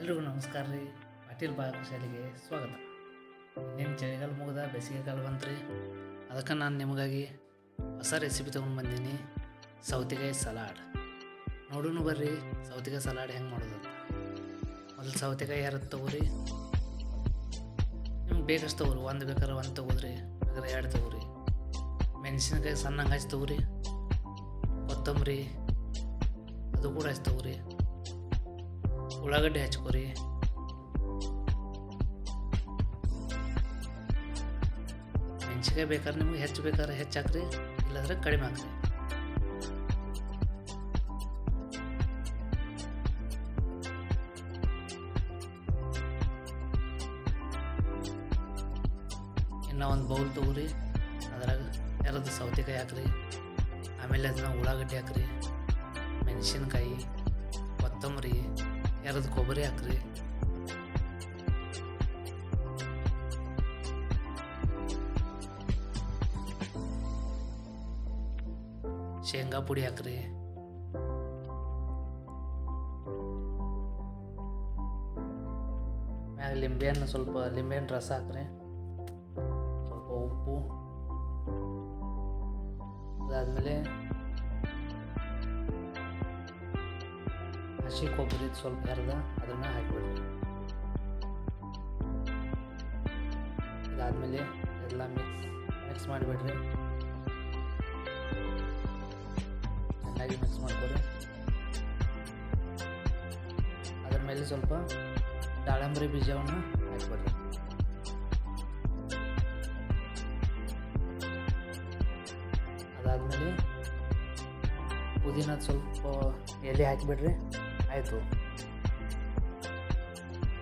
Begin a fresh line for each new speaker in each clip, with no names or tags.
ಎಲ್ರಿಗೂ ನಮಸ್ಕಾರ ರೀ. ಪಾಟೀಲ್ ಪಾಕಶಾಲೆಗೆ ಸ್ವಾಗತ. ಇನ್ನೇನು ಚಳಿಗಾಲ ಮುಗಿದ ಬೇಸಿಗೆಗಾಲ ಬಂತ್ರಿ. ಅದಕ್ಕೆ ನಾನು ನಿಮಗಾಗಿ ಹೊಸ ರೆಸಿಪಿ ತೊಗೊಂಡು ಬಂದೀನಿ, ಸೌತೆಕಾಯಿ ಸಲಾಡ್. ನೋಡೋಣ ಬರ್ರಿ ಸೌತೆಕಾಯಿ ಸಲಾಡ್ ಹೆಂಗೆ ಮಾಡೋದು ಅಂತ. ಮೊದಲು ಸೌತೆಕಾಯಿ ಯಾರದ್ದು ತೊಗೋರಿ, ನಿಮ್ಗೆ ಬೇಕಷ್ಟು ತೊಗೋರಿ. ಒಂದು ಬೇಕಾದ್ರೆ ಒಂದು ತೊಗೋದ್ರಿ, ಬೇಕಾದ್ರೆ ಎರಡು ತೊಗೋರಿ. ಮೆಣಸಿನ್ಕಾಯಿ ಸಣ್ಣಂಗೆ ಹಚ್ಚಿ ತೊಗೋರಿ. ಕೊತ್ತಂಬರಿ ಅದು ಕೂಡ ಹಚ್ಚಿ ತೊಗೋರಿ. ಉಳ್ಳಾಗಡ್ಡಿ ಹಚ್ಕೋರಿ. ಮೆಣಸಿನ್ಕಾಯಿ ಬೇಕಾದ್ರೆ ನಿಮ್ಗೆ ಹೆಚ್ಚು ಬೇಕಾದ್ರೆ ಹೆಚ್ಚು ಹಾಕ್ರಿ, ಇಲ್ಲಾಂದ್ರೆ ಕಡಿಮೆ ಹಾಕ್ರಿ. ಇನ್ನು ಒಂದು ಬೌಲ್ ತೊಗೋರಿ, ಅದ್ರಾಗ ಎರಡು ಸೌತೆಕಾಯಿ ಹಾಕ್ರಿ. ಆಮೇಲೆ ಅದನ್ನ ಉಳ್ಳಾಗಡ್ಡಿ ಹಾಕ್ರಿ, ಮೆಣಸಿನ್ಕಾಯಿ, ಕೊತ್ತಂಬರಿ, ಎರಡು ಕೊಬ್ಬರಿ ಹಾಕ್ರಿ. ಶೇಂಗಾ ಪುಡಿ ಹಾಕ್ರಿ. ಮ್ಯಾಗ ಲಿಂಬೆಹಣ್ಣು ರಸ ಹಾಕ್ರಿ. ಸ್ವಲ್ಪ ಉಪ್ಪು. ಅದಾದ್ಮೇಲೆ ಹಸಿ ಕೊಬ್ಬರಿ ಸ್ವಲ್ಪ ಹರಿದ ಅದನ್ನು ಹಾಕಿಬಿಡ್ರಿ. ಇದಾದ್ಮೇಲೆ ಎಲ್ಲ ಮಿಕ್ಸ್ ಮಾಡಿಬಿಡ್ರಿ. ಚೆನ್ನಾಗಿ ಮಿಕ್ಸ್ ಮಾಡ್ಕೊರಿ. ಅದ್ರ ಮೇಲೆ ಸ್ವಲ್ಪ ದಾಳಂಬ್ರಿ ಬೀಜವನ್ನು ಹಾಕಿಬಿಡ್ರಿ. ಅದಾದ್ಮೇಲೆ ಪುದೀನದ ಸ್ವಲ್ಪ ಎಲೆ ಹಾಕಿಬಿಡ್ರಿ. ಆಯಿತು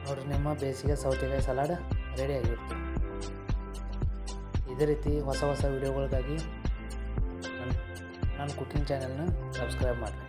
ನೋಡಿರಿ, ನಿಮ್ಮ ಬೇಸಿಗೆ ಸೌತೆಕಾಯಿ ಸಲಾಡ್ ರೆಡಿ ಆಗಿಬಿಡ್ತು. ಇದೇ ರೀತಿ ಹೊಸ ವಿಡಿಯೋಗಳಿಗಾಗಿ ನನ್ನ ಕುಕಿಂಗ್ ಚಾನೆಲ್ನ ಸಬ್ಸ್ಕ್ರೈಬ್ ಮಾಡಿರಿ.